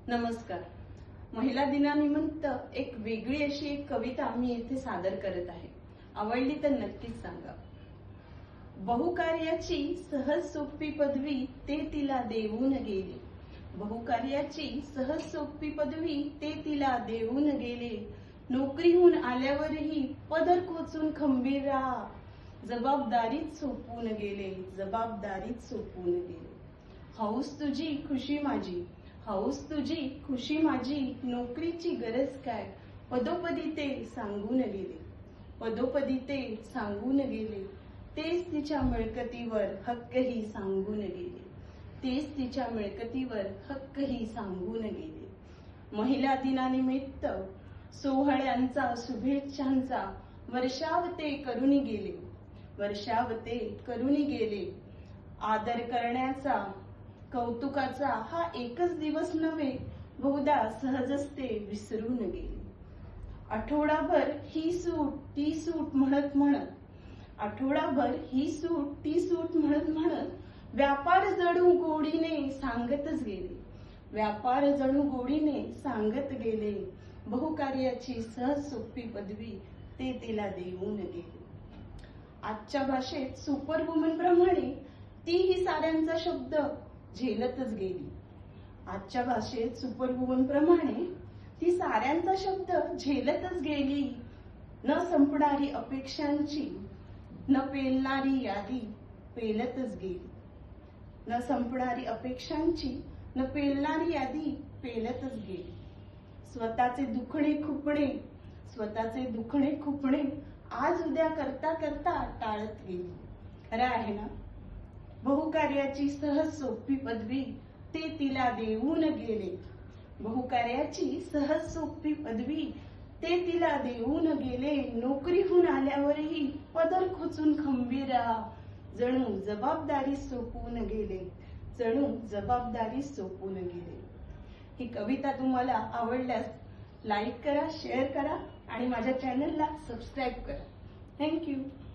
नमस्कार. महिला दिनानिमित्त एक वेगळी अशी एक कविता मी येथे सादर करत आहे. आवडली तर नक्कीच सांगा. बहुकार्याची सहज सोपी पदवी ते तिला देऊन गेले. बहुकार्याची सहज सोपी पदवी ते तिला देऊन गेले. नोकरीहून आल्यावरही पदर खोचून खंबीर राहा. जबाबदारीत सोपून गेले. जबाबदारीत सोपून गेले. हौस तुझी खुशी माझी. हौस तुझी खुशी माझी. नोकरीची गरज काय. पदोपदी ते सांगून गेले. पदोपदी ते सांगून गेले. तेच तिच्या मिळकतीवर हक्कही सांगून गेले. तेच तिच्या मिळकतीवर हक्कही सांगून गेले. महिला दिनानिमित्त सोहळ्यांचा शुभेच्छांचा वर्षाव ते करून गेले. वर्षाव ते करून गेले. आदर करण्याचा कौतुकाचा हा एकच दिवस नव्हे, बहुधा सहजच ते विसरून गेले. आठवडाभर ही सूट ती सूट म्हणत म्हणत, आठवडाभर ही सूट ती सूट म्हणत म्हणत व्यापार जणू गोडीने सांगतच गेले. व्यापार जणू गोडीने सांगत गेले. बहुकार्याची सहज सोपी पदवी ते तिला देऊन गेले. आजच्या भाषेत सुपरवुमन प्रमाणे तीही साऱ्यांचा शब्द झेलतच गेली. आजच्या भाषेत सुपरवुमन प्रमाणे ती साऱ्यांचा शब्द झेलतच गेली. न संपणारी अपेक्षांची न पेलणारी यादी पेलतच गेली. न संपणारी अपेक्षांची न पेलणारी यादी पेलतच गेली. स्वतःचे दुखणे खुपणे, स्वतःचे दुखणे खुपणे आज उद्या करता करता टाळत गेली. खरं आहे ना. बहुकार्याची सहज सोपी पदवी ते तिला देऊन गेले. बहुकार्याची सहज सोपी पदवी ते तिला देऊन गेले. नोकरीहून आल्यावरही पदर खोचून खंबीर राहा. जणू जबाबदारी सोपून गेले. जणू जबाबदारी सोपून गेले. ही कविता तुम्हाला आवडल्यास लाईक करा, शेअर करा आणि माझ्या चॅनलला सबस्क्राईब करा. थँक्यू.